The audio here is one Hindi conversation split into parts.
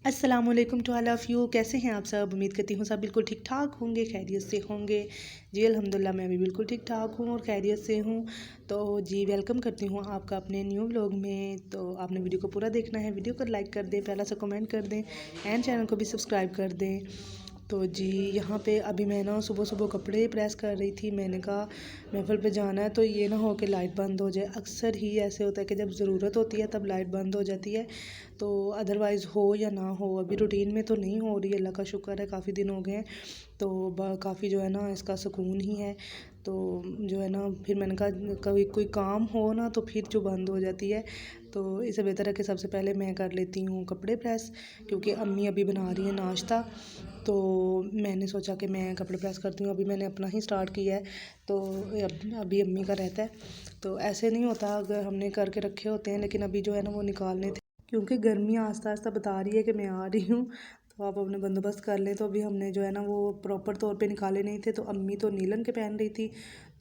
अस्सलामुअलैकुम टू ऑल ऑफ़ यू। कैसे हैं आप सब? उम्मीद करती हूँ सब बिल्कुल ठीक ठाक होंगे, खैरियत से होंगे। जी अल्हम्दुलिल्लाह मैं भी बिल्कुल ठीक ठाक हूँ और खैरियत से हूँ। तो जी वेलकम करती हूँ आपका अपने न्यू व्लॉग में। तो आपने वीडियो को पूरा देखना है, वीडियो को लाइक कर दें, पहला सा कमेंट कर दें एंड चैनल को भी सब्सक्राइब कर दें। तो जी यहाँ पे अभी मैं ना सुबह सुबह कपड़े प्रेस कर रही थी। मैंने कहा महफ़िल पे जाना है तो ये ना हो कि लाइट बंद हो जाए। अक्सर ही ऐसे होता है कि जब ज़रूरत होती है तब लाइट बंद हो जाती है। तो अदरवाइज़ हो या ना हो, अभी रूटीन में तो नहीं हो रही है, अल्लाह का शुक्र है, काफ़ी दिन हो गए हैं। तो काफ़ी जो है ना इसका सुकून ही है। तो जो है ना फिर मैंने कहा कभी कोई काम हो ना तो फिर जो बंद हो जाती है। तो इससे बेहतर है कि सबसे पहले मैं कर लेती हूँ कपड़े प्रेस, क्योंकि अम्मी अभी बना रही हैं नाश्ता। तो मैंने सोचा कि मैं कपड़े प्रेस करती हूँ, अभी मैंने अपना ही स्टार्ट किया है। तो अभी अम्मी का रहता है। तो ऐसे नहीं होता, अगर हमने करके रखे होते हैं, लेकिन अभी जो है ना वो निकालने थे, क्योंकि गर्मी आस्ता आस्ता बता रही है कि मैं आ रही हूँ। तो आप अपने बंदोबस्त कर लें। तो अभी हमने जो है ना वो प्रॉपर तौर पे निकाले नहीं थे। तो अम्मी तो नीलन के पहन रही थी,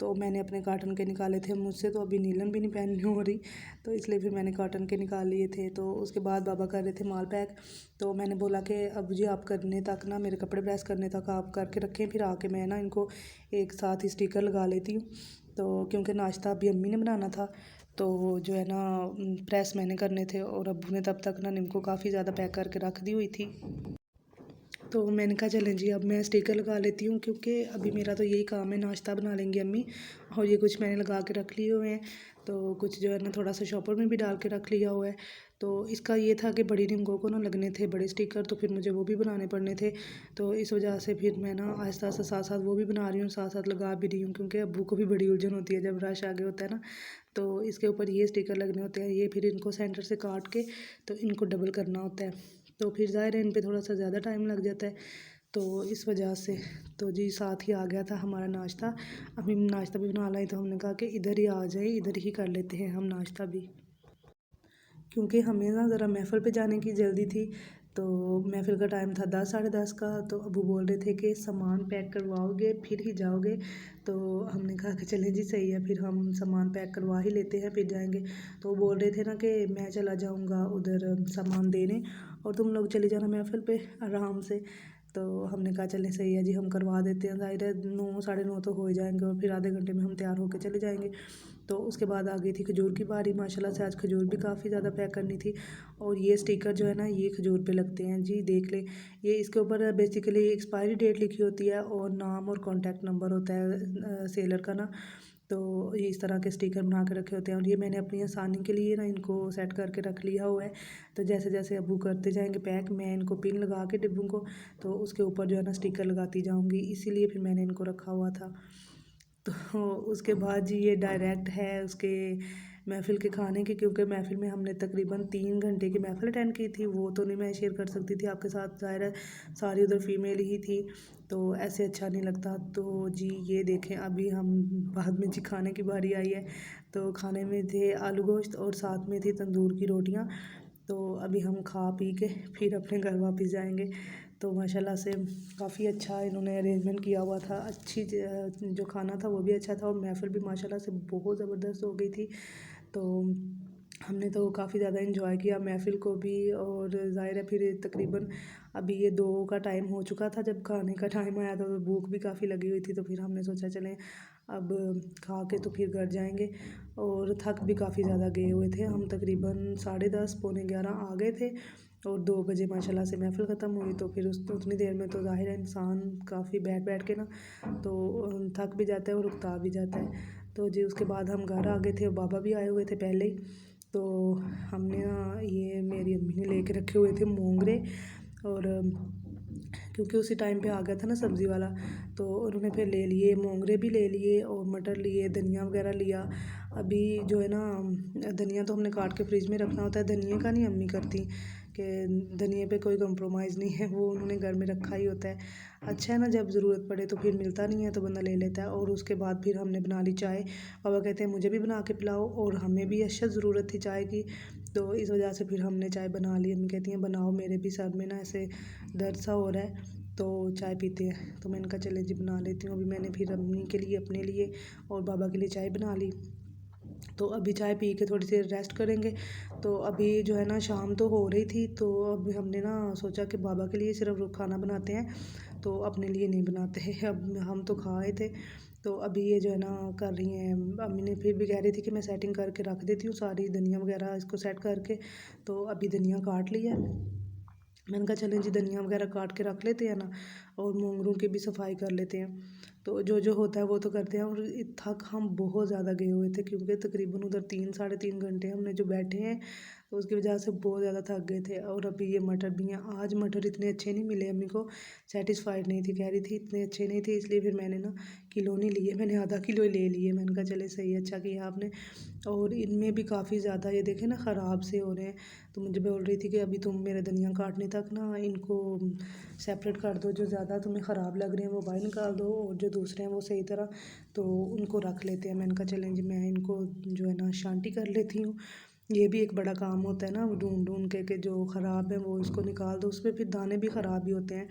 तो मैंने अपने कॉटन के निकाले थे। मुझसे तो अभी नीलन भी नहीं पहननी हो रही, तो इसलिए फिर मैंने कॉटन के निकाल लिए थे। तो उसके बाद बाबा कर रहे थे माल पैक। तो मैंने बोला कि अब जी आप करने तक ना, मेरे कपड़े प्रेस करने तक आप करके रखें, फिर आके मैं ना इनको एक साथ ही स्टिकर लगा लेती हूँ। तो क्योंकि नाश्ता अभी अम्मी ने बनाना था, तो जो है ना प्रेस मैंने करने थे और अब्बू ने तब तक ना निम्को काफ़ी ज़्यादा पैक करके रख दी हुई थी। तो मैंने कहा चलें जी अब मैं स्टिकर लगा लेती हूँ, क्योंकि अभी मेरा तो यही काम है, नाश्ता बना लेंगी अम्मी। और ये कुछ मैंने लगा के रख लिए हुए हैं, तो कुछ जो है ना थोड़ा सा शॉपर में भी डाल के रख लिया हुआ है। तो इसका ये था कि बड़ी निम्को को ना लगने थे बड़े स्टिकर, तो फिर मुझे वो भी बनाने पड़ने थे। तो इस वजह से फिर मैं ना आहिस्ता आहिस्ता साथ साथ वो भी बना रही हूँ, साथ साथ लगा भी रही हूँ, क्योंकि अब्बू को भी बड़ी उलझन होती है जब रश आगे होता है ना। तो इसके ऊपर ये स्टिकर लगने होते हैं, ये फिर इनको सेंटर से काट के तो इनको डबल करना होता है। तो फिर ज़ाहिर है इन पे थोड़ा सा ज़्यादा टाइम लग जाता है, तो इस वजह से। तो जी साथ ही आ गया था हमारा नाश्ता। अभी नाश्ता भी बना लाई, तो हमने कहा कि इधर ही आ जाए, इधर ही कर लेते हैं हम नाश्ता भी, क्योंकि हमें ना ज़रा महफ़िल पे जाने की जल्दी थी। तो महफ़िल का टाइम था 10 साढ़े 10 का। तो अब्बू बोल रहे थे कि सामान पैक करवाओगे फिर ही जाओगे। तो हमने कहा कि चलें जी सही है, फिर हम सामान पैक करवा ही लेते हैं फिर जाएंगे। तो वो बोल रहे थे ना कि मैं चला जाऊंगा उधर सामान देने और तुम लोग चले जाना महफ़िल पे आराम से। तो हमने कहा चलें सही है जी, हम करवा देते हैं, ज़ाहिर है 9 साढ़े 9 तो हो ही जाएंगे और फिर आधे घंटे में हम तैयार होकर चले जाएंगे। तो उसके बाद आ गई थी खजूर की बारी। माशाल्लाह से आज खजूर भी काफ़ी ज़्यादा पैक करनी थी। और ये स्टिकर जो है ना ये खजूर पे लगते हैं जी, देख लें। ये इसके ऊपर बेसिकली एक्सपायरी डेट लिखी होती है और नाम और कॉन्टैक्ट नंबर होता है सेलर का ना। तो ये इस तरह के स्टिकर बना के रखे होते हैं, और ये मैंने अपनी आसानी के लिए ना इनको सेट करके रख लिया हुआ है। तो जैसे जैसे अब्बू करते जाएंगे पैक, मैं इनको पिन लगा के डिब्बों को, तो उसके ऊपर जो है ना स्टिकर लगाती जाऊँगी, इसीलिए फिर मैंने इनको रखा हुआ था। तो उसके बाद जी ये डायरेक्ट है उसके महफ़िल के खाने की, क्योंकि महफ़िल में हमने तकरीबन 3 घंटे की महफ़िल अटेंड की थी। वो तो नहीं मैं शेयर कर सकती थी आपके साथ, ज़ाहिर है सारी उधर फीमेल ही थी, तो ऐसे अच्छा नहीं लगता। तो जी ये देखें अभी हम बाद में जी खाने की बारी आई है। तो खाने में थे आलू गोश्त और साथ में थी तंदूर की रोटियाँ। तो अभी हम खा पी के फिर अपने घर वापस जाएंगे। तो माशाल्लाह से काफ़ी अच्छा इन्होंने अरेंजमेंट किया हुआ था, अच्छी जो खाना था वो भी अच्छा था और महफ़िल भी माशाल्लाह से बहुत ज़बरदस्त हो गई थी। तो हमने तो काफ़ी ज़्यादा एंजॉय किया महफ़िल को भी। और ज़ाहिर है फिर तकरीबन अभी ये 2 का टाइम हो चुका था, जब खाने का टाइम आया तो भूख भी काफ़ी लगी हुई थी। तो फिर हमने सोचा चलें अब खा के तो फिर घर जाएंगे। और थक भी काफ़ी ज़्यादा गए हुए थे हम, तकरीबन 10:30 पौने 11 आ गए थे और 2 बजे माशाल्लाह से महफ़िल ख़त्म हुई। तो फिर उस उतनी देर में तो ज़ाहिर है इंसान काफ़ी बैठ बैठ के ना तो थक भी जाता है और उकता भी जाता है। तो जी उसके बाद हम घर आ गए थे और बाबा भी आए हुए थे पहले ही। तो हमने ना ये मेरी अम्मी ने लेके रखे हुए थे मोंगरे, और क्योंकि उसी टाइम पे आ गया था ना सब्ज़ी वाला, तो उन्होंने फिर ले लिए मोंगरे भी ले लिए और मटर लिए, धनिया वगैरह लिया। अभी जो है ना धनिया तो हमने काट के फ्रिज में रखना होता है, धनिये का नहीं अम्मी करती कि धनिये पे कोई कंप्रोमाइज़ नहीं है, वो उन्होंने घर में रखा ही होता है। अच्छा है ना, जब ज़रूरत पड़े तो फिर मिलता नहीं है तो बंदा ले लेता है। और उसके बाद फिर हमने बना ली चाय। पापा कहते हैं मुझे भी बना के पिलाओ, और हमें भी अशद ज़रूरत थी चाय की, तो इस वजह से फिर हमने चाय बना ली। अम्मी कहती हैं बनाओ, मेरे भी सर में ना ऐसे दर्द सा हो रहा है, तो चाय पीते हैं। तो मैंने कहा चले जी बना लेती हूँ। अभी मैंने फिर अम्मी के लिए, अपने लिए और बाबा के लिए चाय बना ली। तो अभी चाय पी के थोड़ी देर रेस्ट करेंगे। तो अभी जो है ना शाम तो हो रही थी, तो अभी हमने ना सोचा कि बाबा के लिए सिर्फ खाना बनाते हैं, तो अपने लिए नहीं बनाते हैं। अब हम तो खा आए थे, तो अभी ये जो है ना कर रही हैं। अम्मी ने फिर भी कह रही थी कि मैं सेटिंग करके रख देती हूँ सारी धनिया वगैरह इसको सेट करके। तो अभी धनिया काट लिया है। मैंने कहा चलें जी धनिया वगैरह काट के रख लेते हैं ना, और मोंगरों की भी सफाई कर लेते हैं। तो जो जो होता है वो तो करते हैं। और थक हम बहुत ज़्यादा गए हुए थे, क्योंकि तकरीबन उधर 3 साढ़े 3 घंटे हमने जो बैठे हैं, तो उसकी वजह से बहुत ज़्यादा थक गए थे। और अभी ये मटर भी हैं। आज मटर इतने अच्छे नहीं मिले, अम्मी को सेटिस्फाइड नहीं थी, कह रही थी इतने अच्छे नहीं थे, इसलिए फिर मैंने ना किलो नहीं लिए, मैंने आधा किलो ही ले लिए। मैंने कहा चले सही, अच्छा किया आपने। और इनमें भी काफ़ी ज़्यादा ये देखें ना ख़राब से हो रहे हैं। तो मुझे बोल रही थी कि अभी तुम मेरे धनिया काटने तक ना इनको सेपरेट कर दो, जो ज़्यादा तुम्हें ख़राब लग रहे हैं वो बाहर निकाल दो, और जो दूसरे हैं वो सही तरह, तो उनको रख लेते हैं। मैंने कहा चलें जी मैं इनको जो है ना शांति कर लेती हूँ। ये भी एक बड़ा काम होता है ना, ढूंढ ढूंढ के जो ख़राब है वो इसको निकाल दो। उसमें फिर दाने भी ख़राब ही होते हैं,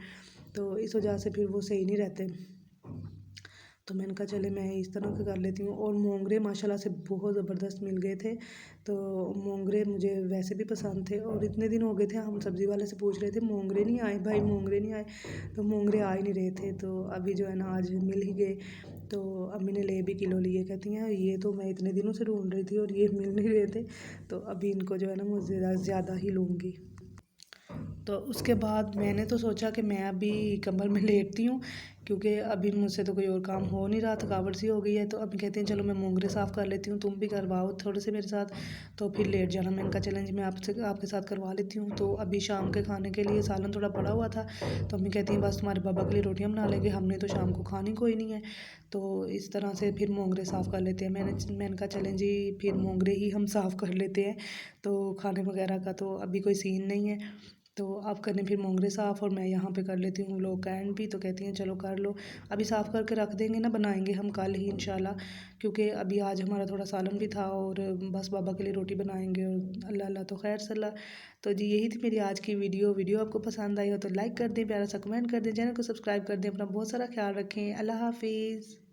तो इस वजह से फिर वो सही नहीं रहते। तो मैंने कहा चले मैं इस तरह का कर लेती हूँ। और मोंगरे माशाल्लाह से बहुत ज़बरदस्त मिल गए थे। तो मोंगरे मुझे वैसे भी पसंद थे, और इतने दिन हो गए थे हम सब्ज़ी वाले से पूछ रहे थे मोंगरे नहीं आए भाई, मोंगरे नहीं आए। तो मोंगरे आ ही नहीं रहे थे, तो अभी जो है ना आज मिल ही गए। तो अम्मी ने ले भी किलो लिए, कहती हैं ये तो मैं इतने दिनों से ढूंढ रही थी और ये मिल नहीं रहे थे, तो अभी इनको जो है ना मुझे ज़्यादा ही लूँगी। तो उसके बाद मैंने तो सोचा कि मैं अभी कंबल में लेटती हूँ, क्योंकि अभी मुझसे तो कोई और काम हो नहीं रहा, थकावट सी हो गई है। तो अभी कहते हैं चलो मैं मोंगरे साफ़ कर लेती हूँ, तुम भी करवाओ थोड़े से मेरे साथ, तो फिर लेट जाना। मैंने कहा चलें जी मैं आपके साथ करवा लेती हूँ। तो अभी शाम के खाने के लिए सालन थोड़ा पड़ा हुआ था, तो अम्मी कहती हैं बस तुम्हारे बाबा के लिए रोटियाँ बना लेंगे, हमने तो शाम को खानी कोई नहीं है। तो इस तरह से फिर मोंगरे साफ़ कर लेते हैं। मैंने कहा चलें जी फिर मोंगरे ही हम साफ़ कर लेते हैं, तो खाने वगैरह का तो अभी कोई सीन नहीं है। तो आप करने फिर मोंगरे साफ़, और मैं यहाँ पे कर लेती हूँ व्लॉग का एंड भी। तो कहती हैं चलो कर लो, अभी साफ़ करके रख देंगे ना, बनाएंगे हम कल ही इंशाल्लाह, क्योंकि अभी आज हमारा थोड़ा सालन भी था, और बस बाबा के लिए रोटी बनाएंगे, और अल्लाह अल्लाह तो खैर सल्ला। तो जी यही थी मेरी आज की वीडियो आपको पसंद आई हो तो लाइक कर दें, प्यारा सा कमेंट कर दें, चैनल को सब्सक्राइब कर दें। अपना बहुत सारा ख्याल रखें। अल्लाह हाफिज़।